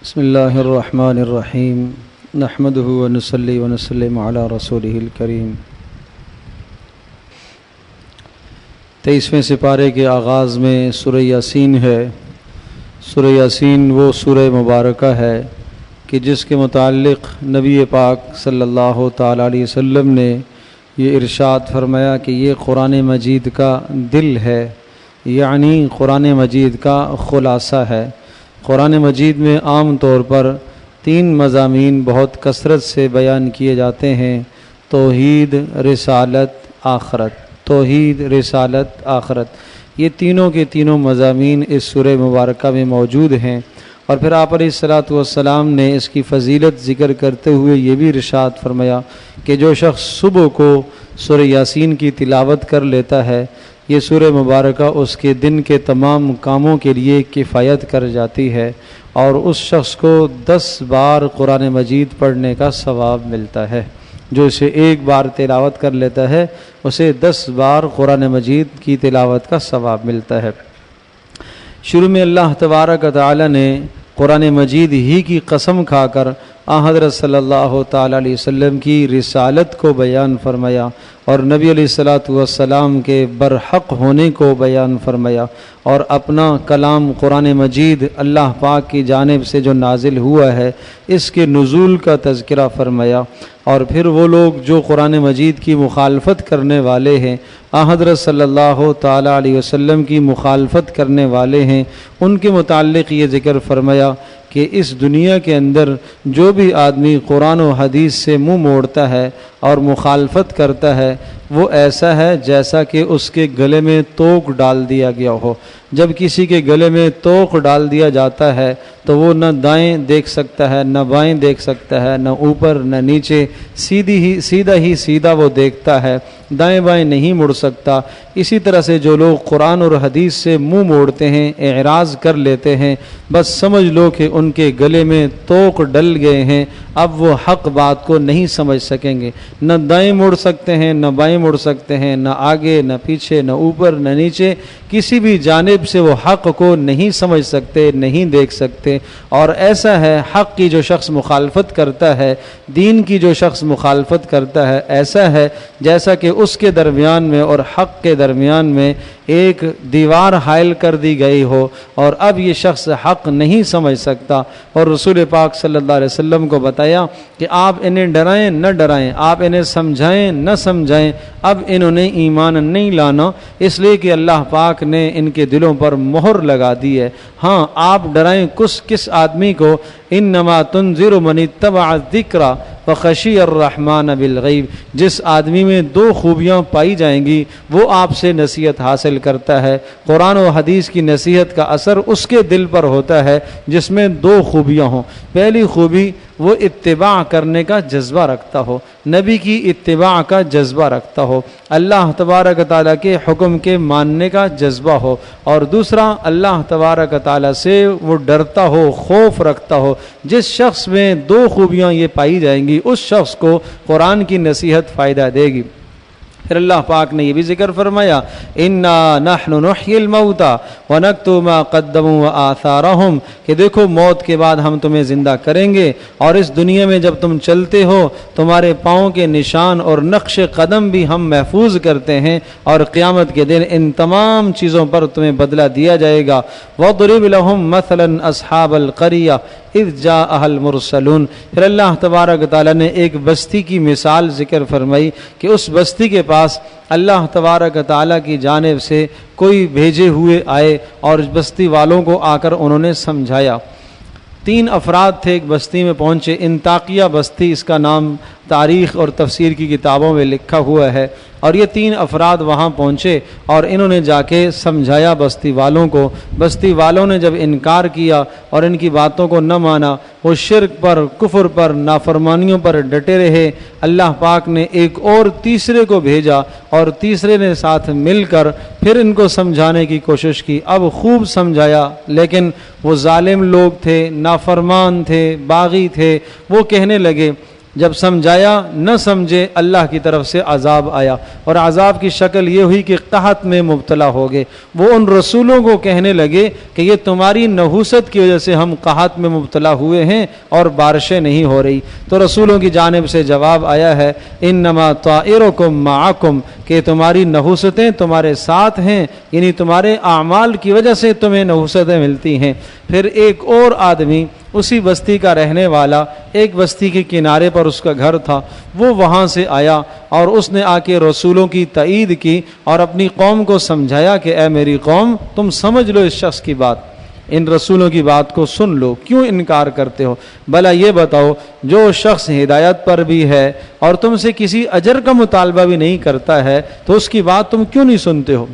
بسم اللہ الرحمن الرحیم نحمدہ ونصلی ونسلم علی رسولہ الکریم۔ 23ویں سپارے کے آغاز میں سورہ یاسین ہے۔ سورہ یاسین وہ سورہ مبارکہ ہے کہ جس کے متعلق نبی پاک صلی اللہ تعالی علیہ وسلم نے یہ ارشاد فرمایا کہ یہ قرآن مجید کا دل ہے، یعنی قرآن مجید کا خلاصہ ہے۔ قرآن مجید میں عام طور پر 3 مضامین بہت کثرت سے بیان کیے جاتے ہیں: توحید، رسالت، آخرت۔ توحید، رسالت، آخرت، یہ تینوں کے تینوں مضامین اس سورہ مبارکہ میں موجود ہیں۔ اور پھر آپ علیہ الصلاۃ والسلام نے اس کی فضیلت ذکر کرتے ہوئے یہ بھی ارشاد فرمایا کہ جو شخص صبح کو سورہ یاسین کی تلاوت کر لیتا ہے، یہ سورہ مبارکہ اس کے دن کے تمام کاموں کے لیے کفایت کر جاتی ہے، اور اس شخص کو 10 بار قرآن مجید پڑھنے کا ثواب ملتا ہے۔ جو اسے ایک بار تلاوت کر لیتا ہے اسے 10 بار قرآن مجید کی تلاوت کا ثواب ملتا ہے۔ شروع میں اللہ تبارک و تعالی نے قرآن مجید ہی کی قسم کھا کر حضرت صلی اللہ تعالی علیہ وسلم کی رسالت کو بیان فرمایا اور نبی علیہ الصلاۃ والسلام کے برحق ہونے کو بیان فرمایا، اور اپنا کلام قرآن مجید اللہ پاک کی جانب سے جو نازل ہوا ہے اس کے نزول کا تذکرہ فرمایا۔ اور پھر وہ لوگ جو قرآن مجید کی مخالفت کرنے والے ہیں، حضرت صلی اللہ تعالی علیہ وسلم کی مخالفت کرنے والے ہیں، ان کے متعلق یہ ذکر فرمایا کہ اس دنیا کے اندر جو بھی آدمی قرآن و حدیث سے منہ موڑتا ہے اور مخالفت کرتا ہے وہ ایسا ہے جیسا کہ اس کے گلے میں توق ڈال دیا گیا ہو۔ جب کسی کے گلے میں توق ڈال دیا جاتا ہے تو وہ نہ دائیں دیکھ سکتا ہے نہ بائیں دیکھ سکتا ہے، نہ اوپر نہ نیچے، سیدھا وہ دیکھتا ہے، دائیں بائیں نہیں مڑ سکتا۔ اسی طرح سے جو لوگ قرآن اور حدیث سے منہ موڑتے ہیں، اعراض کر لیتے ہیں، بس سمجھ لو کہ ان کے گلے میں توق ڈل گئے ہیں، اب وہ حق بات کو نہیں سمجھ سکیں گے، نہ دائیں مڑ سکتے ہیں نہ بائیں مڑ سکتے ہیں، نہ آگے نہ پیچھے، نہ اوپر نہ نیچے، کسی بھی جانب سے وہ حق کو نہیں سمجھ سکتے، نہیں دیکھ سکتے۔ اور ایسا ہے حق کی جو شخص مخالفت کرتا ہے، دین کی جو شخص مخالفت کرتا ہے، ایسا ہے جیسا کہ اس کے درمیان میں اور حق کے درمیان میں ایک دیوار حائل کر دی گئی ہو، اور اب یہ شخص حق نہیں سمجھ سکتا۔ اور رسول پاک صلی اللہ علیہ وسلم کو بتایا کہ آپ انہیں ڈرائیں نہ ڈرائیں، آپ انہیں سمجھائیں نہ سمجھائیں، اب انہوں نے ایمان نہیں لانا، اس لیے کہ اللہ پاک نے ان کے دلوں پر مہر لگا دی ہے۔ ہاں آپ ڈرائیں کس آدمی کو، انما تنذر من اتبع الذکر وخشی الرحمن بالغیب، جس آدمی میں 2 خوبیاں پائی جائیں گی وہ آپ سے نصیحت حاصل کرتا ہے۔ قرآن و حدیث کی نصیحت کا اثر اس کے دل پر ہوتا ہے جس میں 2 خوبیاں ہوں۔ پہلی خوبی وہ اتباع کرنے کا جذبہ رکھتا ہو، نبی کی اتباع کا جذبہ رکھتا ہو، اللہ تبارک تعالیٰ کے حکم کے ماننے کا جذبہ ہو، اور دوسرا اللہ تبارک تعالیٰ سے وہ ڈرتا ہو، خوف رکھتا ہو۔ جس شخص میں 2 خوبیاں یہ پائی جائیں گی اس شخص کو قرآن کی نصیحت فائدہ دے گی۔ پھر اللہ پاک نے یہ بھی ذکر فرمایا انا نحن نحیی الموتى ونکتب ما قدموا وآثارهم، کہ دیکھو موت کے بعد ہم تمہیں زندہ کریں گے، اور اس دنیا میں جب تم چلتے ہو تمہارے پاؤں کے نشان اور نقش قدم بھی ہم محفوظ کرتے ہیں، اور قیامت کے دن ان تمام چیزوں پر تمہیں بدلہ دیا جائے گا۔ وَاضْرِبْ لَهُمْ مَثَلًا أَصْحَابَ الْقَرْيَةِ اذ جاءها المرسلون، پھر اللہ تبارک تعالیٰ نے ایک بستی کی مثال ذکر فرمائی کہ اس بستی کے پاس اللہ تبارک تعالیٰ کی جانب سے کوئی بھیجے ہوئے آئے اور بستی والوں کو آ کر انہوں نے سمجھایا۔ 3 افراد تھے ایک بستی میں پہنچے، انطاکیہ بستی اس کا نام تاریخ اور تفسیر کی کتابوں میں لکھا ہوا ہے، اور یہ 3 افراد وہاں پہنچے اور انہوں نے جا کے سمجھایا بستی والوں کو۔ بستی والوں نے جب انکار کیا اور ان کی باتوں کو نہ مانا، وہ شرک پر، کفر پر، نافرمانیوں پر ڈٹے رہے۔ اللہ پاک نے ایک اور تیسرے کو بھیجا، اور تیسرے نے ساتھ مل کر پھر ان کو سمجھانے کی کوشش کی۔ اب خوب سمجھایا، لیکن وہ ظالم لوگ تھے، نافرمان تھے، باغی تھے، وہ کہنے لگے جب سمجھایا نہ سمجھے اللہ کی طرف سے عذاب آیا، اور عذاب کی شکل یہ ہوئی کہ قحط میں مبتلا ہو گئے۔ وہ ان رسولوں کو کہنے لگے کہ یہ تمہاری نحوست کی وجہ سے ہم قحط میں مبتلا ہوئے ہیں اور بارشیں نہیں ہو رہی۔ تو رسولوں کی جانب سے جواب آیا ہے انما طائرکم معکم، کہ تمہاری نحوستیں تمہارے ساتھ ہیں، یعنی تمہارے اعمال کی وجہ سے تمہیں نحوستیں ملتی ہیں۔ پھر ایک اور آدمی اسی بستی کا رہنے والا، ایک بستی کے کنارے پر اس کا گھر تھا، وہ وہاں سے آیا اور اس نے آ کے رسولوں کی تائید کی اور اپنی قوم کو سمجھایا کہ اے میری قوم، تم سمجھ لو اس شخص کی بات، ان رسولوں کی بات کو سن لو، کیوں انکار کرتے ہو؟ بھلا یہ بتاؤ، جو شخص ہدایت پر بھی ہے اور تم سے کسی اجر کا مطالبہ بھی نہیں کرتا ہے تو اس کی بات تم کیوں نہیں سنتے ہو؟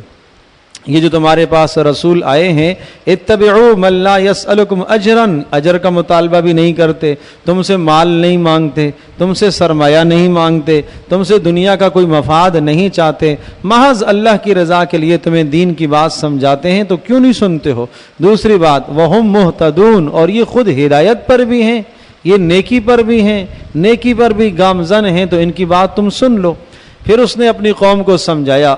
یہ جو تمہارے پاس رسول آئے ہیں، اتبعوا من لا یسألکم اجرا، اجر کا مطالبہ بھی نہیں کرتے، تم سے مال نہیں مانگتے، تم سے سرمایہ نہیں مانگتے، تم سے دنیا کا کوئی مفاد نہیں چاہتے، محض اللہ کی رضا کے لیے تمہیں دین کی بات سمجھاتے ہیں تو کیوں نہیں سنتے ہو؟ دوسری بات، وہم مہتدون، اور یہ خود ہدایت پر بھی ہیں، یہ نیکی پر بھی ہیں، نیکی پر بھی گامزن ہیں، تو ان کی بات تم سن لو۔ پھر اس نے اپنی قوم کو سمجھایا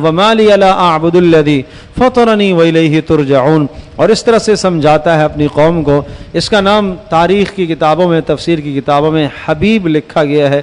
وَمَا لِيَ لَا أَعْبُدُ الَّذِي فَطَرَنِي وَإِلَيْهِ تُرْجَعُونَ، اور اس طرح سے سمجھاتا ہے اپنی قوم کو۔ اس کا نام تاریخ کی کتابوں میں، تفسیر کی کتابوں میں حبیب لکھا گیا ہے۔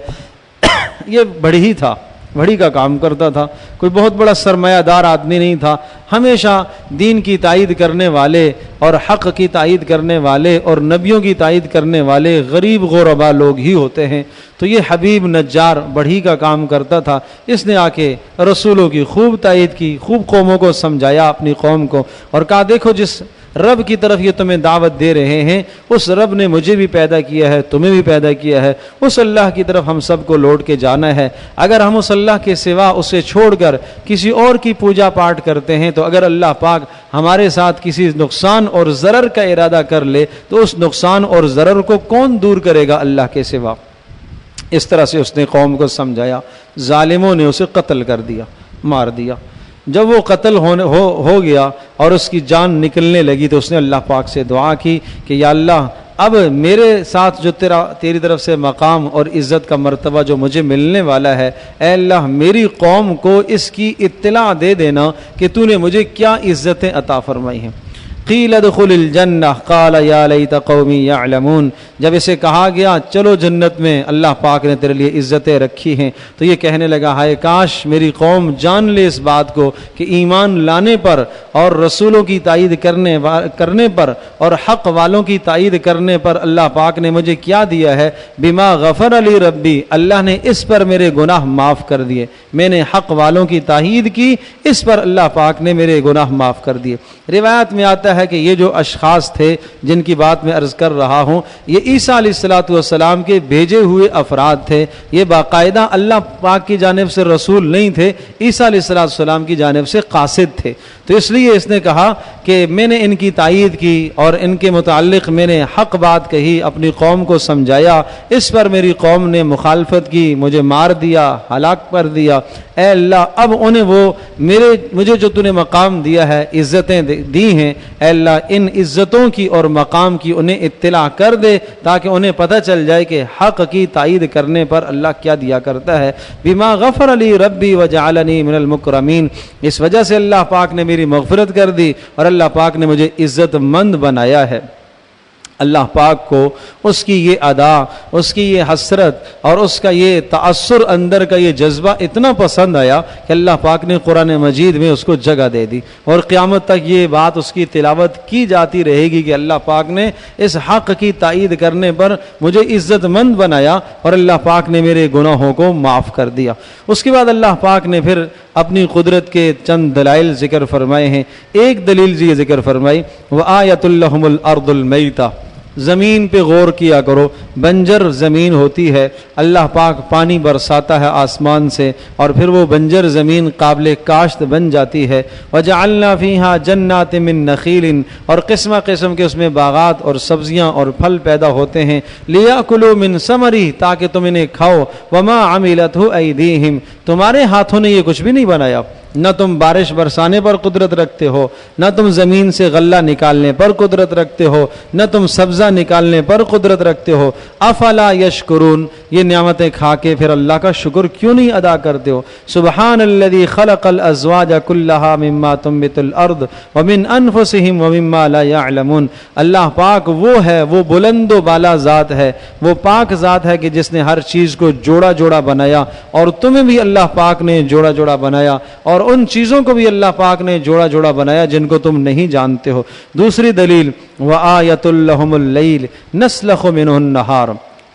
یہ بڑھئی تھا، بڑھئی کا کام کرتا تھا، کوئی بہت بڑا سرمایہ دار آدمی نہیں تھا، ہمیشہ دین کی تائید کرنے والے اور حق کی تائید کرنے والے اور نبیوں کی تائید کرنے والے غریب غربا لوگ ہی ہوتے ہیں۔ تو یہ حبیب نجار بڑھئی کا کام کرتا تھا، اس نے آ کے رسولوں کی خوب تائید کی، خوب قوموں کو سمجھایا اپنی قوم کو، اور کہا دیکھو جس رب کی طرف یہ تمہیں دعوت دے رہے ہیں، اس رب نے مجھے بھی پیدا کیا ہے، تمہیں بھی پیدا کیا ہے، اس اللہ کی طرف ہم سب کو لوٹ کے جانا ہے۔ اگر ہم اس اللہ کے سوا اسے چھوڑ کر کسی اور کی پوجا پاٹ کرتے ہیں تو اگر اللہ پاک ہمارے ساتھ کسی نقصان اور ضرر کا ارادہ کر لے تو اس نقصان اور ضرر کو کون دور کرے گا اللہ کے سوا؟ اس طرح سے اس نے قوم کو سمجھایا۔ ظالموں نے اسے قتل کر دیا، مار دیا۔ جب وہ قتل ہو گیا اور اس کی جان نکلنے لگی تو اس نے اللہ پاک سے دعا کی کہ یا اللہ، اب میرے ساتھ جو تیری طرف سے مقام اور عزت کا مرتبہ جو مجھے ملنے والا ہے، اے اللہ میری قوم کو اس کی اطلاع دے دینا کہ تو نے مجھے کیا عزتیں عطا فرمائی ہیں۔ قیل ادخل الجنہ قال یا لیت قومی یعلمون، جب اسے کہا گیا چلو جنت میں، اللہ پاک نے تیرے لیے عزتیں رکھی ہیں، تو یہ کہنے لگا ہائے کاش میری قوم جان لے اس بات کو کہ ایمان لانے پر اور رسولوں کی تائید کرنے پر اور حق والوں کی تائید کرنے پر اللہ پاک نے مجھے کیا دیا ہے۔ بما غفر علی ربی، اللہ نے اس پر میرے گناہ معاف کر دیے، میں نے حق والوں کی تائید کی، اس پر اللہ پاک نے میرے گناہ معاف کر دیے۔ روایت میں آتا ہے کہ یہ جو اشخاص تھے جن کی بات میں عرض کر رہا ہوں، یہ عیسیٰ علیہ السلام کے بھیجے ہوئے افراد تھے، یہ باقاعدہ اللہ پاک کی جانب سے رسول نہیں تھے، عیسیٰ علیہ السلام کی جانب سے قاصد تھے۔ تو اس لیے اس نے کہا کہ میں نے ان کی تائید کی اور ان کے متعلق میں نے حق بات کہی، اپنی قوم کو سمجھایا، اس پر میری قوم نے مخالفت کی، مجھے مار دیا، ہلاک کر دیا۔ اے اللہ اب انہیں وہ مجھے جو تو نے مقام دیا ہے، عزتیں دی ہیں، اے اللہ ان عزتوں کی اور مقام کی انہیں اطلاع کر دے تاکہ انہیں پتہ چل جائے کہ حق کی تائید کرنے پر اللہ کیا دیا کرتا ہے۔ بما غفر علی ربی وجعلنی من المکرمین، اس وجہ سے اللہ پاک نے میری مغفرت کر دی اور اللہ پاک نے مجھے عزت مند بنایا ہے۔ اللہ پاک کو اس کی یہ ادا، اس کی یہ حسرت اور اس کا یہ تأثر اندر کا یہ جذبہ اتنا پسند آیا کہ اللہ پاک نے قرآن مجید میں اس کو جگہ دے دی، اور قیامت تک یہ بات اس کی تلاوت کی جاتی رہے گی کہ اللہ پاک نے اس حق کی تائید کرنے پر مجھے عزت مند بنایا اور اللہ پاک نے میرے گناہوں کو معاف کر دیا۔ اس کے بعد اللہ پاک نے پھر اپنی قدرت کے چند دلائل ذکر فرمائے ہیں۔ ایک دلیل یہ ذکر فرمائی وآیۃ لہم الارض المیتہ، زمین پہ غور کیا کرو، بنجر زمین ہوتی ہے، اللہ پاک پانی برساتا ہے آسمان سے اور پھر وہ بنجر زمین قابل کاشت بن جاتی ہے۔ وجعلنا فیہا جنات من نخیل، اور قسم قسم کے اس میں باغات اور سبزیاں اور پھل پیدا ہوتے ہیں، لیاکلوا من ثمرہ، تاکہ تم انہیں کھاؤ، وما عملتہ ایدیہم، تمہارے ہاتھوں نے یہ کچھ بھی نہیں بنایا، نہ تم بارش برسانے پر قدرت رکھتے ہو، نہ تم زمین سے غلہ نکالنے پر قدرت رکھتے ہو، نہ تم سبزہ نکالنے پر قدرت رکھتے ہو۔ افلا یشکرون، یہ نعمتیں کھا کے پھر اللہ کا شکر کیوں نہیں ادا کرتے ہو؟ سبحان الذی خلق الازواج کلھا مما تنبت الارض ومن انفسہم ومما لا یعلمون، اللہ پاک وہ ہے، وہ بلند و بالا ذات ہے، وہ پاک ذات ہے کہ جس نے ہر چیز کو جوڑا جوڑا بنایا، اور تمہیں بھی اللہ پاک نے جوڑا جوڑا بنایا، اور ان چیزوں کو بھی اللہ پاک نے جوڑا جوڑا بنایا جن کو تم نہیں جانتے ہو۔ دوسری دلیل وآیۃ لہم اللیل نسلخ منہ النہار،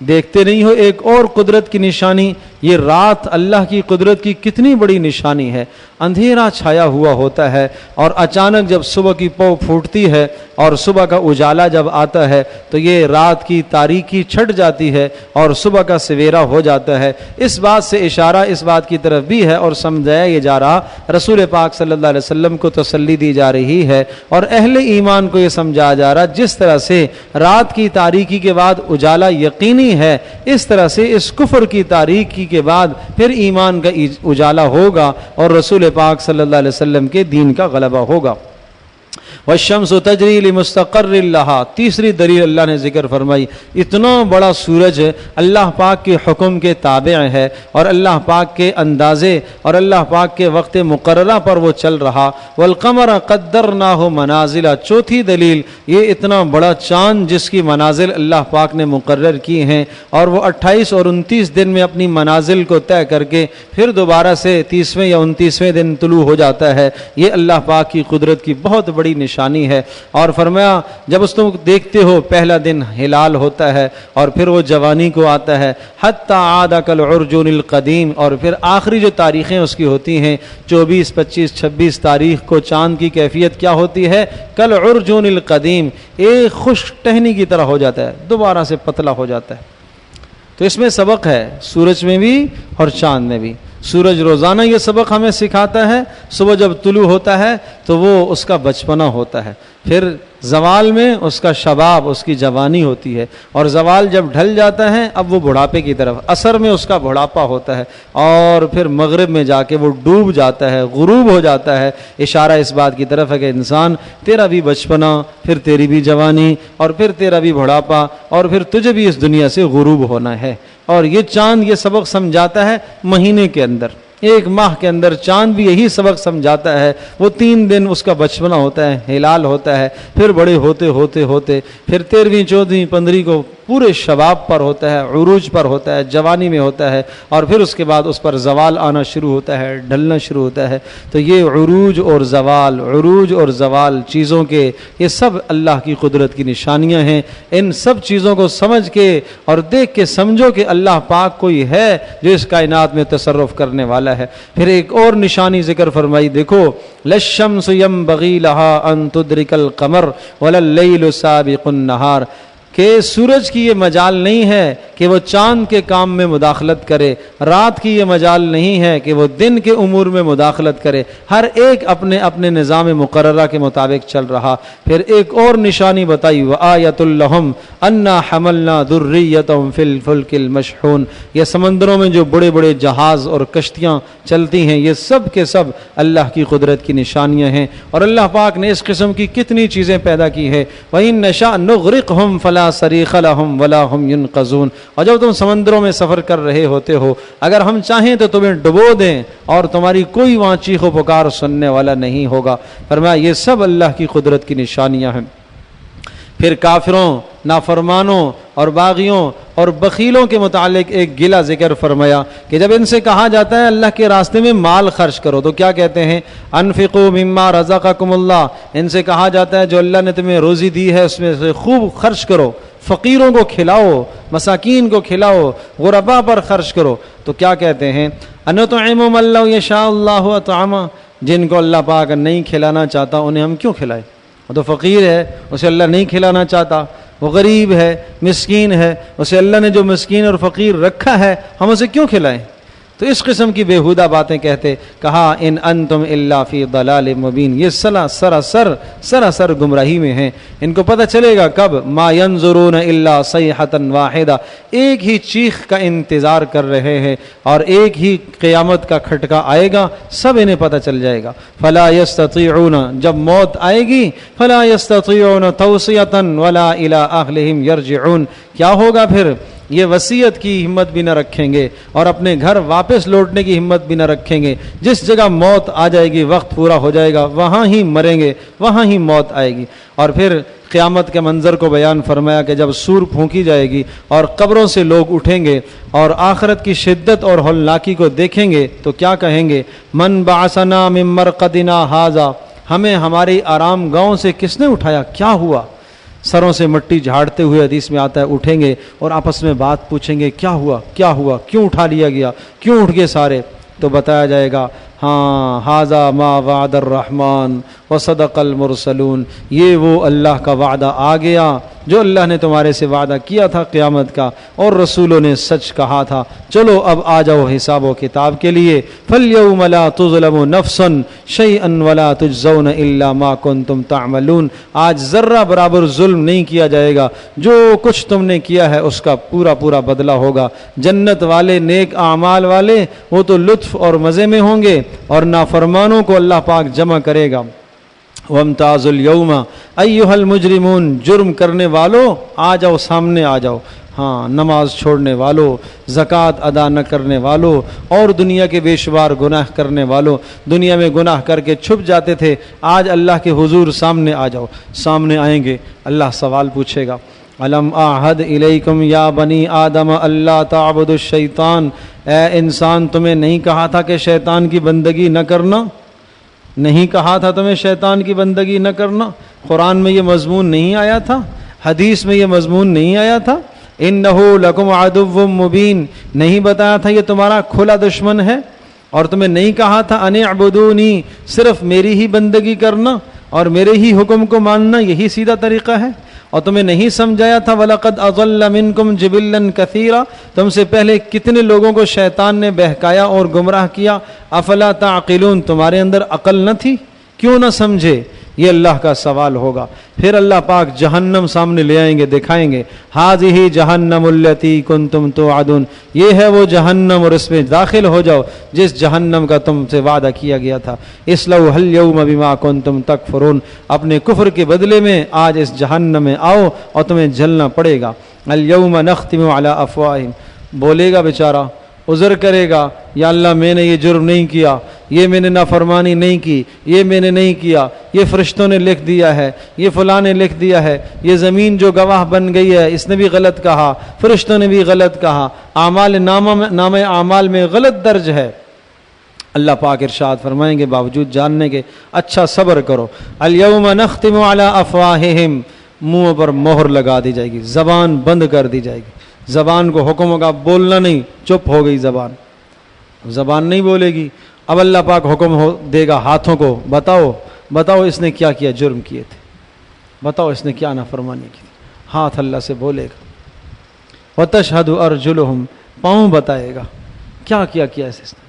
دیکھتے نہیں ہو ایک اور قدرت کی نشانی، یہ رات اللہ کی قدرت کی کتنی بڑی نشانی ہے۔ اندھیرا چھایا ہوا ہوتا ہے اور اچانک جب صبح کی پو پھوٹتی ہے اور صبح کا اجالا جب آتا ہے تو یہ رات کی تاریکی چھٹ جاتی ہے اور صبح کا سویرا ہو جاتا ہے۔ اس بات سے اشارہ اس بات کی طرف بھی ہے اور سمجھایا یہ جا رہا، رسول پاک صلی اللہ علیہ وسلم کو تسلی دی جا رہی ہے اور اہل ایمان کو یہ سمجھایا جا رہا، جس طرح سے رات کی تاریکی کے بعد اجالا یقینی ہے، اس طرح سے اس کفر کی تاریکی کے بعد پھر ایمان کا اجالا ہوگا اور رسول پاک صلی اللہ علیہ وسلم کے دین کا غلبہ ہوگا۔ والشمس تجری لمستقر لہا، تیسری دلیل اللہ نے ذکر فرمائی، اتنا بڑا سورج اللہ پاک کے حکم کے تابع ہے اور اللہ پاک کے اندازے اور اللہ پاک کے وقت مقررہ پر وہ چل رہا۔ والقمر قدرناہ منازل، چوتھی دلیل یہ اتنا بڑا چاند جس کی منازل اللہ پاک نے مقرر کی ہیں اور وہ 28 اور 29 دن میں اپنی منازل کو طے کر کے پھر دوبارہ سے 30ویں یا 29ویں دن طلوع ہو جاتا ہے، یہ اللہ پاک کی قدرت کی بہت بڑی نشانی ہے۔ اور فرمایا جب اس تم دیکھتے ہو پہلا دن ہلال ہوتا ہے اور پھر وہ جوانی کو آتا ہے، حتی عاد کالعرجون القدیم، اور پھر آخری جو تاریخیں اس کی ہوتی ہیں 24 25 26 تاریخ کو چاند کی کیفیت کیا ہوتی ہے؟ کالعرجون القدیم، ایک خشک ٹہنی کی طرح ہو جاتا ہے، دوبارہ سے پتلا ہو جاتا ہے۔ تو اس میں سبق ہے سورج میں بھی اور چاند میں بھی۔ سورج روزانہ یہ سبق ہمیں سکھاتا ہے، صبح جب طلوع ہوتا ہے تو وہ اس کا بچپنا ہوتا ہے، پھر زوال میں اس کا شباب، اس کی جوانی ہوتی ہے، اور زوال جب ڈھل جاتا ہے اب وہ بڑھاپے کی طرف، عصر میں اس کا بڑھاپا ہوتا ہے، اور پھر مغرب میں جا کے وہ ڈوب جاتا ہے، غروب ہو جاتا ہے۔ اشارہ اس بات کی طرف ہے کہ انسان تیرا بھی بچپنا، پھر تیری بھی جوانی، اور پھر تیرا بھی بڑھاپا، اور پھر تجھے بھی اس دنیا سے غروب ہونا ہے۔ اور یہ چاند یہ سبق سمجھاتا ہے مہینے کے اندر، ایک ماہ کے اندر چاند بھی یہی سبق سمجھاتا ہے۔ وہ 3 دن اس کا بچپنا ہوتا ہے، ہلال ہوتا ہے، پھر بڑے ہوتے ہوتے ہوتے پھر 13ویں 14ویں 15ویں کو پورے شباب پر ہوتا ہے، عروج پر ہوتا ہے، جوانی میں ہوتا ہے، اور پھر اس کے بعد اس پر زوال آنا شروع ہوتا ہے، ڈھلنا شروع ہوتا ہے۔ تو یہ عروج اور زوال، عروج اور زوال چیزوں کے، یہ سب اللہ کی قدرت کی نشانیاں ہیں۔ ان سب چیزوں کو سمجھ کے اور دیکھ کے سمجھو کہ اللہ پاک کوئی ہے جو اس کائنات میں تصرف کرنے والا ہے۔ پھر ایک اور نشانی ذکر فرمائی، دیکھو للشمس ينبغي لها ان تدرك القمر ولا الليل سابق النهار، کہ سورج کی یہ مجال نہیں ہے کہ وہ چاند کے کام میں مداخلت کرے، رات کی یہ مجال نہیں ہے کہ وہ دن کے امور میں مداخلت کرے، ہر ایک اپنے اپنے نظام مقررہ کے مطابق چل رہا۔ پھر ایک اور نشانی بتائی، وآیۃ لہم انا حملنا ذریتہم فی الفلک المشحون، یہ سمندروں میں جو بڑے بڑے جہاز اور کشتیاں چلتی ہیں یہ سب کے سب اللہ کی قدرت کی نشانیاں ہیں، اور اللہ پاک نے اس قسم کی کتنی چیزیں پیدا کی ہیں۔ وَإِن نَّشَأْ نُغْرِقْهُمْ فَلَا صَرِيخَ لَهُمْ وَلَا هُمْ يُنْقَذُونَ، اور جب تم سمندروں میں سفر کر رہے ہوتے ہو، اگر ہم چاہیں تو تمہیں ڈبو دیں اور تمہاری کوئی وہاں چیخ و پکار سننے والا نہیں ہوگا۔ فرمایا یہ سب اللہ کی قدرت کی نشانیاں ہیں۔ پھر کافروں، نافرمانوں اور باغیوں اور بخیلوں کے متعلق ایک گلہ ذکر فرمایا کہ جب ان سے کہا جاتا ہے اللہ کے راستے میں مال خرچ کرو تو کیا کہتے ہیں؟ انفقوا مما رزقکم اللہ، ان سے کہا جاتا ہے جو اللہ نے تمہیں روزی دی ہے اس میں سے خوب خرچ کرو، فقیروں کو کھلاؤ، مساکین کو کھلاؤ، غرباء پر خرچ کرو، تو کیا کہتے ہیں؟ انطعم من لو یشاء اللہ اطعمہ، جن کو اللہ پاک نہیں کھلانا چاہتا انہیں ہم کیوں کھلائیں؟ وہ تو فقیر ہے، اسے اللہ نہیں کھلانا چاہتا، وہ غریب ہے، مسکین ہے، اسے اللہ نے جو مسکین اور فقیر رکھا ہے ہم اسے کیوں کھلائیں؟ تو اس قسم کی بیہودہ باتیں کہتے. کہا ان انتم الا فی ضلال مبین، یہ سراسر گمراہی میں ہیں. ان کو پتہ چلے گا کب؟ ما ینظرون الا صیحۃ واحدہ، ایک ہی چیخ کا انتظار کر رہے ہیں اور ایک ہی قیامت کا کھٹکا آئے گا، سب انہیں پتہ چل جائے گا. فلا یستطیعون، جب موت آئے گی، فلا یستطیعون توصیۃ ولا الی اہلہم یرجعون، کیا ہوگا پھر؟ یہ وصیت کی ہمت بھی نہ رکھیں گے اور اپنے گھر واپس لوٹنے کی ہمت بھی نہ رکھیں گے. جس جگہ موت آ جائے گی، وقت پورا ہو جائے گا، وہاں ہی مریں گے، وہاں ہی موت آئے گی. اور پھر قیامت کے منظر کو بیان فرمایا کہ جب سور پھونکی جائے گی اور قبروں سے لوگ اٹھیں گے اور آخرت کی شدت اور ہولناکی کو دیکھیں گے تو کیا کہیں گے؟ من بعثنا من مرقدنا ھذا، ہمیں ہماری آرام گاہوں سے کس نے اٹھایا؟ کیا ہوا؟ سروں سے مٹی جھاڑتے ہوئے حدیث میں آتا ہے اٹھیں گے اور آپس میں بات پوچھیں گے، کیا ہوا، کیا ہوا، کیوں اٹھا لیا گیا، کیوں اٹھ گئے سارے؟ تو بتایا جائے گا ہاں ھذا ما وعد الرحمن وصدق المرسلون، یہ وہ اللہ کا وعدہ آ گیا جو اللہ نے تمہارے سے وعدہ کیا تھا قیامت کا، اور رسولوں نے سچ کہا تھا. چلو اب آ جاؤ حساب و کتاب کے لیے. فَالْيَوْمَ لَا تُظْلَمُ نَفْسٌ شَيْئًا وَلَا تُجْزَوْنَ إِلَّا مَا كُنْتُمْ تَعْمَلُونَ، آج ذرہ برابر ظلم نہیں کیا جائے گا، جو کچھ تم نے کیا ہے اس کا پورا بدلہ ہوگا. جنت والے، نیک اعمال والے، وہ تو لطف اور مزے میں ہوں گے، اور نافرمانوں کو اللہ پاک جمع کرے گا. وَامْتَازُوا الْيَوْمَ أَيُّهَا الْمُجْرِمُونَ، جرم کرنے والو آ جاؤ، سامنے آ جاؤ. ہاں، نماز چھوڑنے والو، زکوٰۃ ادا نہ کرنے والو، اور دنیا کے بے شمار گناہ کرنے والو، دنیا میں گناہ کر کے چھپ جاتے تھے، آج اللہ کے حضور سامنے آ جاؤ. سامنے آئیں گے، اللہ سوال پوچھے گا. الم اعہد الیکم یا بنی آدم اللہ تعبدوا الشیطان، اے انسان تمہیں نہیں کہا تھا کہ شیطان کی بندگی نہ کرنا؟ نہیں کہا تھا تمہیں شیطان کی بندگی نہ کرنا؟ قرآن میں یہ مضمون نہیں آیا تھا؟ حدیث میں یہ مضمون نہیں آیا تھا؟ انہ لکم عدو مبین، نہیں بتایا تھا یہ تمہارا کھلا دشمن ہے؟ اور تمہیں نہیں کہا تھا ان اعبدونی، صرف میری ہی بندگی کرنا اور میرے ہی حکم کو ماننا، یہی سیدھا طریقہ ہے؟ اور تمہیں نہیں سمجھایا تھا وَلَقَدْ أَضَلَّ مِنْكُمْ جِبِلًّا كَثِيرًا، تم سے پہلے کتنے لوگوں کو شیطان نے بہکایا اور گمراہ کیا. افلا تعقلون، تمہارے اندر عقل نہ تھی؟ کیوں نہ سمجھے؟ یہ اللہ کا سوال ہوگا. پھر اللہ پاک جہنم سامنے لے آئیں گے، دکھائیں گے ھذِہ جہنم التی کنتم توعدون، یہ ہے وہ جہنم اور اس میں داخل ہو جاؤ جس جہنم کا تم سے وعدہ کیا گیا تھا. اصلوها اليوم بما کنتم تکفرون، اپنے کفر کے بدلے میں آج اس جہنم میں آؤ اور تمہیں جلنا پڑے گا. اليوم نختم علی افواہہم، بولے گا بیچارہ، عذر کرے گا، یا اللہ میں نے یہ جرم نہیں کیا، یہ میں نے نافرمانی نہیں کی، یہ میں نے نہیں کیا، یہ فرشتوں نے لکھ دیا ہے، یہ فلاں نے لکھ دیا ہے، یہ زمین جو گواہ بن گئی ہے اس نے بھی غلط کہا، فرشتوں نے بھی غلط کہا، نام اعمال میں غلط درج ہے. اللہ پاک ارشاد فرمائیں گے باوجود جاننے کے اچھا صبر کرو. الیوم نختم علی افواہہم، منہ پر مہر لگا دی جائے گی، زبان بند کر دی جائے گی. زبان کو حکم ہوگا بولنا نہیں، چپ ہو گئی زبان نہیں بولے گی. اب اللہ پاک حکم دے گا ہاتھوں کو، بتاؤ اس نے کیا کیا جرم کیے تھے، بتاؤ اس نے کیا نافرمانی کی تھی. ہاتھ اللہ سے بولے گا. وتشہد ارجلہم، پاؤں بتائے گا کیا کیا اس نے،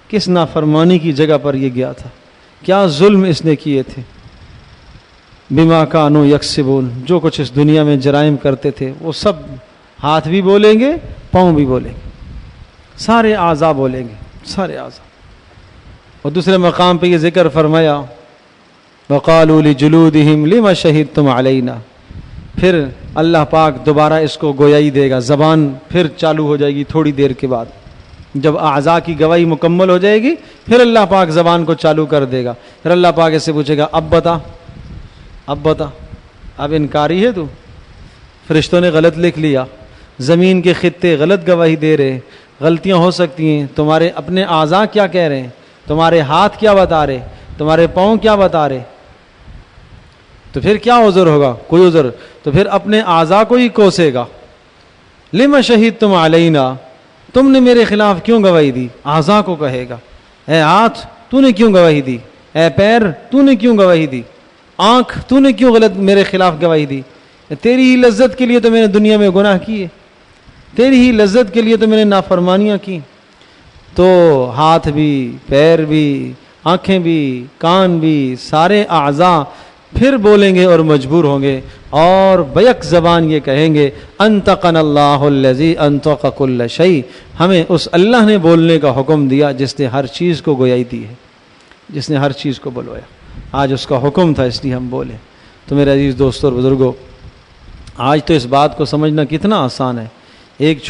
کس نافرمانی کی جگہ پر یہ گیا تھا، کیا ظلم اس نے کیے تھے. بما کانوا یکسبون، جو کچھ اس دنیا میں جرائم کرتے تھے وہ سب، ہاتھ بھی بولیں گے، پاؤں بھی بولیں گے، سارے اعضاء بولیں گے، سارے اعضاء. اور دوسرے مقام پہ یہ ذکر فرمایا وقالوا لجلودہم لما شہدتم علینا، پھر اللہ پاک دوبارہ اس کو گویائی دے گا، زبان پھر چالو ہو جائے گی تھوڑی دیر کے بعد. جب اعضاء کی گواہی مکمل ہو جائے گی پھر اللہ پاک زبان کو چالو کر دے گا. پھر اللہ پاک اس سے پوچھے گا اب بتا، اب انکاری ہے تو؟ فرشتوں نے غلط لکھ لیا، زمین کے خطے غلط گواہی دے رہے، غلطیاں ہو سکتی ہیں. تمہارے اپنے اعضاء کیا کہہ رہے ہیں، تمہارے ہاتھ کیا بتا رہے، تمہارے پاؤں کیا بتا رہے، تو پھر کیا عذر ہوگا؟ کوئی عذر. تو پھر اپنے اعضاء کو ہی کوسے گا. لما شہدتم علینا، تم نے میرے خلاف کیوں گواہی دی؟ اعضاء کو کہے گا، اے ہاتھ تو نے کیوں گواہی دی، اے پیر تو نے کیوں گواہی دی، آنکھ تو نے کیوں غلط میرے خلاف گواہی دی. تیری ہی لذت کے لیے تو میں نے دنیا میں گناہ کیے، تیری ہی لذت کے لیے تو میں نے نافرمانیاں کی. تو ہاتھ بھی، پیر بھی، آنکھیں بھی، کان بھی، سارے اعضاء پھر بولیں گے اور مجبور ہوں گے اور بیک زبان یہ کہیں گے انطقنا اللہ الذی انطق کل شیء، ہمیں اس اللہ نے بولنے کا حکم دیا جس نے ہر چیز کو گویائی دی ہے، جس نے ہر چیز کو بلوایا، آج اس کا حکم تھا اس لیے ہم بولے۔ تو میرے عزیز دوستوں اور بزرگوں، آج تو اس بات کو سمجھنا کتنا آسان ہے، ایک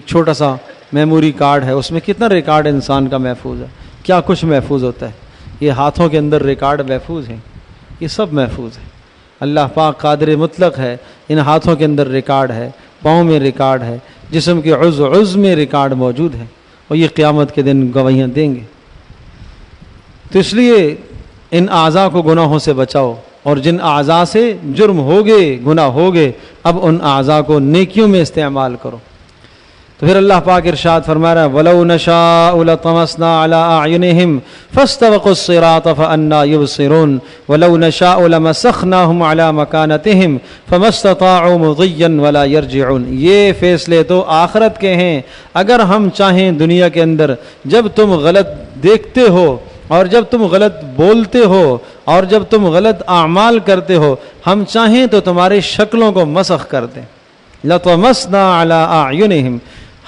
چھوٹا سا میموری کارڈ ہے، اس میں کتنا ریکارڈ انسان کا محفوظ ہے، کیا کچھ محفوظ ہوتا ہے، یہ ہاتھوں کے اندر ریکارڈ محفوظ ہیں، یہ سب محفوظ ہے، اللہ پاک قادر مطلق ہے، ان ہاتھوں کے اندر ریکارڈ ہے، پاؤں میں ریکارڈ ہے، جسم کے عضو میں ریکارڈ موجود ہے، اور یہ قیامت کے دن گواہیاں دیں گے۔ تو اس لیے ان اعضاء کو گناہوں سے بچاؤ، اور جن اعضاء سے جرم ہوگے، گناہ ہوگے، اب ان اعضاء کو نیکیوں میں استعمال کرو۔ تو پھر اللہ پاک ارشاد فرما رہا ہے وَلَوْ نَشَاءُ لَطَمَسْنَا عَلَىٰ أَعْيُنِهِمْ فَاسْتَبَقُوا الصِّرَاطَ فَأَنَّىٰ يُبْصِرُونَ وَلَوْ نَشَاءُ لَمَسَخْنَاهُمْ عَلَىٰ مَكَانَتِهِمْ فَمَا اسْتَطَاعُوا مُضِيًّا وَلَا يَرْجِعُونَ۔ یہ فیصلے تو آخرت کے ہیں، اگر ہم چاہیں دنیا کے اندر جب تم غلط دیکھتے ہو اور جب تم غلط بولتے ہو اور جب تم غلط اعمال کرتے ہو، ہم چاہیں تو تمہاری شکلوں کو مسخ کر دیں۔ لَطَمَسْنَا عَلَىٰ أَعْيُنِهِمْ،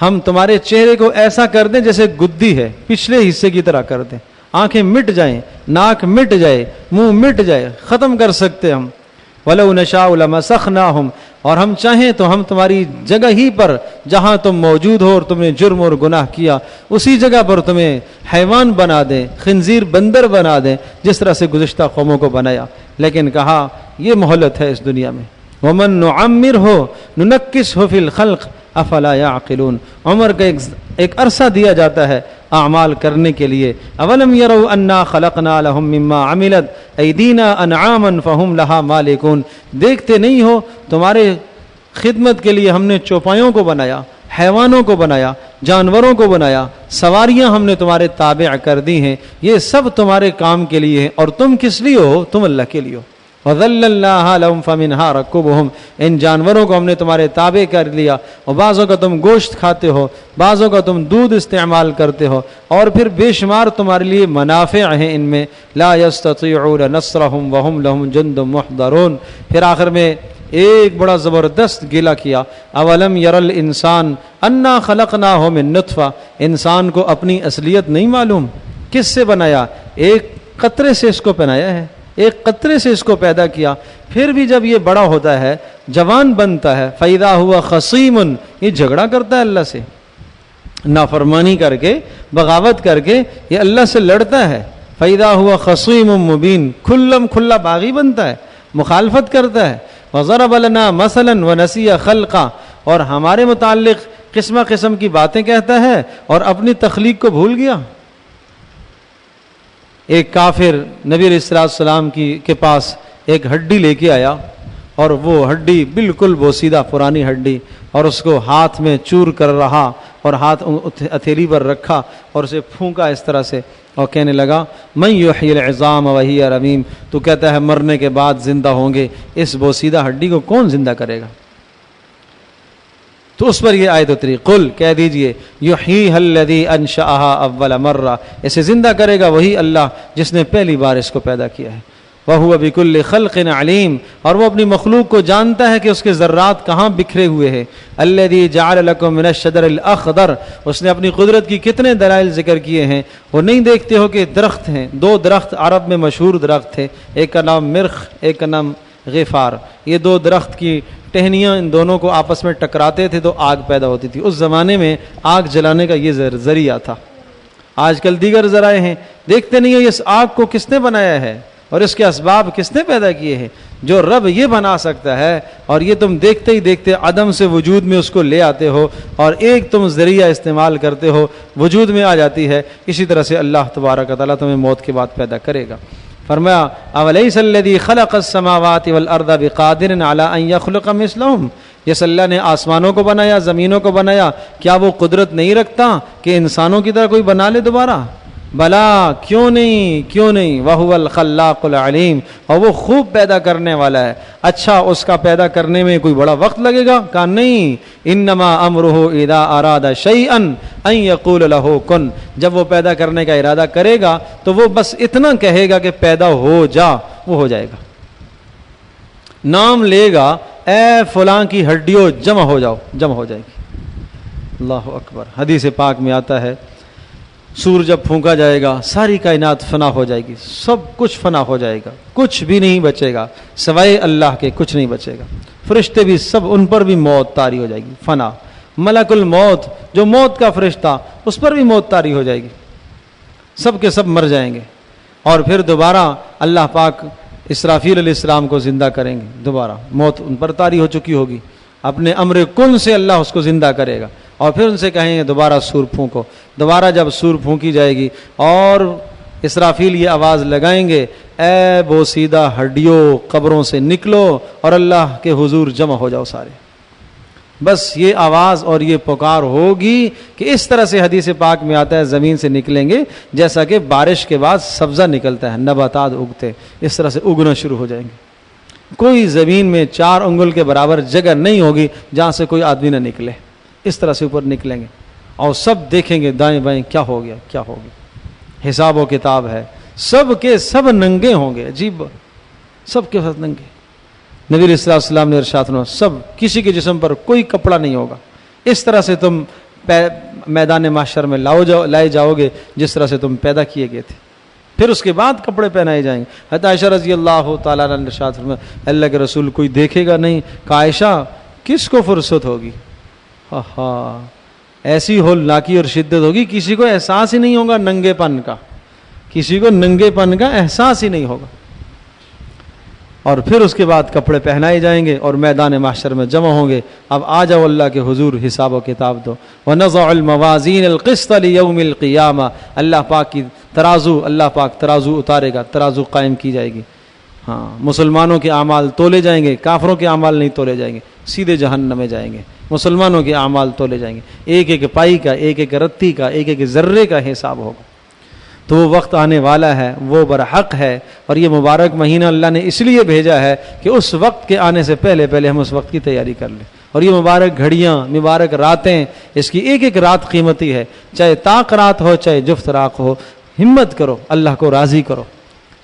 ہم تمہارے چہرے کو ایسا کر دیں جیسے گدی ہے، پچھلے حصے کی طرح کر دیں، آنکھیں مٹ جائیں، ناک مٹ جائے، منہ مٹ جائے، ختم کر سکتے ہم۔ وَلَوْ نَشَاءُ لَمَسَخْنَاهُمْ، اور ہم چاہیں تو ہم تمہاری جگہ ہی پر جہاں تم موجود ہو اور تم نے جرم اور گناہ کیا، اسی جگہ پر تمہیں حیوان بنا دیں، خنزیر بندر بنا دیں، جس طرح سے گزشتہ قوموں کو بنایا۔ لیکن کہا یہ مہلت ہے اس دنیا میں، وَمَن نُعَمِّرْهُ نُنَكِّسْهُ فِي الْخَلْقِ افلا يعقلون، عمر کا ایک عرصہ دیا جاتا ہے اعمال کرنے کے لیے۔ اولم يروا انا خلقنا لهم مما عملت ایدینا انعاما فهم لها مالکون، دیکھتے نہیں ہو تمہارے خدمت کے لیے ہم نے چوپایوں کو بنایا، حیوانوں کو بنایا، جانوروں کو بنایا، سواریاں ہم نے تمہارے تابع کر دی ہیں، یہ سب تمہارے کام کے لیے ہیں، اور تم کس لیے ہو؟ تم اللہ کے لیے ہو۔ وَذَلَّلْنَاهَا لَهُمْ فَمِنْهَا رَكُّبُهُمْ، ان جانوروں کو ہم نے تمہارے تابع کر لیا، اور بعضوں کا تم گوشت کھاتے ہو، بعضوں کا تم دودھ استعمال کرتے ہو، اور پھر بے شمار تمہارے لیے منافع ہیں ان میں۔ لَا يَسْتَطِيعُونَ نَصْرَهُمْ وَهُمْ لَهُمْ جُنْدٌ مُحْضَرُونَ۔ پھر آخر میں ایک بڑا زبردست گلہ کیا، اولم یر الانسان انا خلقناہ من نطفہ، انسان کو اپنی اصلیت نہیں معلوم، کس سے بنایا؟ ایک قطرے سے اس کو بنایا ہے، ایک قطرے سے اس کو پیدا کیا، پھر بھی جب یہ بڑا ہوتا ہے، جوان بنتا ہے، فَإِذَا هُوَ خَصِيمٌ، یہ جھگڑا کرتا ہے اللہ سے، نافرمانی کر کے، بغاوت کر کے یہ اللہ سے لڑتا ہے۔ فَإِذَا هُوَ خَصِيمٌ مُبِينٌ، کھلا باغی بنتا ہے، مخالفت کرتا ہے۔ وَضَرَبَ لَنَا مَثَلًا وَنَسِيَ خَلْقًا، اور ہمارے متعلق قسم قسم کی باتیں کہتا ہے اور اپنی تخلیق کو بھول گیا۔ ایک کافر نبی علیہ السلام کے پاس ایک ہڈی لے کے آیا، اور وہ ہڈی بالکل بوسیدہ پرانی ہڈی، اور اس کو ہاتھ میں چور کر رہا، اور ہاتھ ہتھیلی پر رکھا اور اسے پھونکا اس طرح سے، اور کہنے لگا من یحیی العظام وہی رمیم، تو کہتا ہے مرنے کے بعد زندہ ہوں گے، اس بوسیدہ ہڈی کو کون زندہ کرے گا؟ تو اس پر یہ آیت اتری، قل کہہ دیجئے یحییھا الذی انشأھا اول مرہ، اسے زندہ کرے گا وہی اللہ جس نے پہلی بار اس کو پیدا کیا ہے۔ وہو بکل خلق علیم، اور وہ اپنی مخلوق کو جانتا ہے کہ اس کے ذرات کہاں بکھرے ہوئے ہیں۔ الذی جعل لکم من الشجر الاخضر، اس نے اپنی قدرت کی کتنے دلائل ذکر کیے ہیں۔ وہ نہیں دیکھتے ہو کہ درخت ہیں، دو درخت عرب میں مشہور درخت تھے، ایک کا نام مرخ، ایک کا نام غفار، یہ دو درخت کی ٹہنیاں ان دونوں کو آپس میں ٹکراتے تھے تو آگ پیدا ہوتی تھی۔ اس زمانے میں آگ جلانے کا یہ ذریعہ تھا۔ آج کل دیگر ذرائع ہیں، دیکھتے نہیں ہو اس آگ کو کس نے بنایا ہے اور اس کے اسباب کس نے پیدا کیے ہیں۔ جو رب یہ بنا سکتا ہے اور یہ تم دیکھتے ہی دیکھتے عدم سے وجود میں اس کو لے آتے ہو، اور ایک تم ذریعہ استعمال کرتے ہو، وجود میں آ جاتی ہے۔ اسی طرح سے اللہ تبارک و تعالیٰ تمہیں موت کے بعد پیدا کرے گا۔ فرمایا اولیس الذی خلق السماوات والارض بقادر علی ان یخلق مثلہم، جس اللہ نے آسمانوں کو بنایا، زمینوں کو بنایا، کیا وہ قدرت نہیں رکھتا کہ انسانوں کی طرح کوئی بنا لے دوبارہ؟ بلا، کیوں نہیں، وہو الخلاق العلیم، اور وہ خوب پیدا کرنے والا ہے۔ اچھا اس کا پیدا کرنے میں کوئی بڑا وقت لگے گا؟ کہا نہیں، انما امرہ اذا اراد شیئا ان یقول لہ کن، جب وہ پیدا کرنے کا ارادہ کرے گا تو وہ بس اتنا کہے گا کہ پیدا ہو جا، وہ ہو جائے گا۔ نام لے گا، اے فلاں کی ہڈیوں جمع ہو جاؤ، جمع ہو جائے گی۔ اللہ اکبر۔ حدیث پاک میں آتا ہے سور جب پھونکا جائے گا ساری کائنات فنا ہو جائے گی، سب کچھ فنا ہو جائے گا، کچھ بھی نہیں بچے گا سوائے اللہ کے، کچھ نہیں بچے گا۔ فرشتے بھی سب، ان پر بھی موت طاری ہو جائے گی، فنا۔ ملک الموت جو موت کا فرشتہ، اس پر بھی موت طاری ہو جائے گی، سب کے سب مر جائیں گے۔ اور پھر دوبارہ اللہ پاک اسرافیل علیہ السلام کو زندہ کریں گے، دوبارہ موت ان پر طاری ہو چکی ہوگی، اپنے امر کن سے اللہ اس کو زندہ کرے گا، اور پھر ان سے کہیں گے دوبارہ سور پھونکو۔ دوبارہ جب سور پھونکی جائے گی اور اسرافیل یہ آواز لگائیں گے، اے بوسیدہ ہڈیوں قبروں سے نکلو اور اللہ کے حضور جمع ہو جاؤ سارے۔ بس یہ آواز اور یہ پکار ہوگی کہ اس طرح سے حدیث پاک میں آتا ہے زمین سے نکلیں گے جیسا کہ بارش کے بعد سبزہ نکلتا ہے، نباتات اگتے، اس طرح سے اگنا شروع ہو جائیں گے۔ کوئی زمین میں 4 انگل کے برابر جگہ نہیں ہوگی جہاں سے کوئی آدمی نہ نکلے، اس طرح سے اوپر نکلیں گے اور سب دیکھیں گے دائیں بائیں کیا ہو گیا، کیا ہو گیا۔ حساب و کتاب ہے، سب کے سب ننگے ہوں گے، عجیب، سب کے سب ننگے۔ نبی علیہ السلام نے ارشاد فرمایا سب، کسی کے جسم پر کوئی کپڑا نہیں ہوگا، اس طرح سے تم میدان محشر میں لائے جاؤ گے جس طرح سے تم پیدا کیے گئے تھے۔ پھر اس کے بعد کپڑے پہنائے جائیں گے۔ حضرت عائشہ رضی اللہ تعالیٰ عنہ نے ارشاد فرمایا اللہ کے رسول کوئی دیکھے گا نہیں۔ کہا عائشہ کس کو فرصت ہوگی؟ ایسی ہولناکی اور شدت ہوگی کسی کو احساس ہی نہیں ہوگا ننگے پن کا، کسی کو ننگے پن کا احساس ہی نہیں ہوگا۔ اور پھر اس کے بعد کپڑے پہنائے جائیں گے اور میدان محشر میں جمع ہوں گے، اب آ جاؤ اللہ کے حضور حساب و کتاب دو۔ وَنَضَعُ الْمَوَازِينَ الْقِسْطَ لِيَوْمِ الْقِيَامَةِ، اللہ پاک کی ترازو، اللہ پاک ترازو اتارے گا، ترازو قائم کی جائے گی۔ ہاں، مسلمانوں کے اعمال تولے جائیں گے، کافروں کے اعمال نہیں تولے جائیں گے، سیدھے جہنم میں جائیں گے۔ مسلمانوں کے اعمال تولے جائیں گے، ایک ایک پائی کا، ایک ایک رتی کا، ایک ایک ذرے کا حساب ہوگا۔ تو وہ وقت آنے والا ہے، وہ برحق ہے، اور یہ مبارک مہینہ اللہ نے اس لیے بھیجا ہے کہ اس وقت کے آنے سے پہلے پہلے ہم اس وقت کی تیاری کر لیں۔ اور یہ مبارک گھڑیاں، مبارک راتیں، اس کی ایک ایک رات قیمتی ہے، چاہے طاق رات ہو چاہے جفت رات ہو، ہمت کرو، اللہ کو راضی کرو،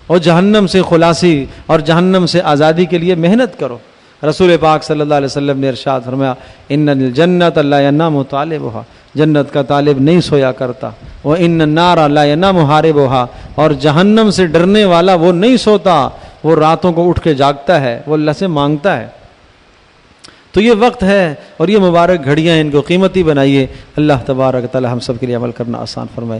اور جہنم سے خلاصی اور جہنم سے آزادی کے لیے محنت کرو۔ رسول پاک صلی اللہ علیہ وسلم نے ارشاد فرمایا ان الجنت لا ینام طالبها، جنت کا طالب نہیں سویا کرتا، وان النار لا ینام حاربها، اور جہنم سے ڈرنے والا وہ نہیں سوتا، وہ راتوں کو اٹھ کے جاگتا ہے، وہ اللہ سے مانگتا ہے۔ تو یہ وقت ہے اور یہ مبارک گھڑیاں، ان کو قیمتی بنائیے۔ اللہ تبارک تعالی ہم سب کے لیے عمل کرنا آسان فرمائے۔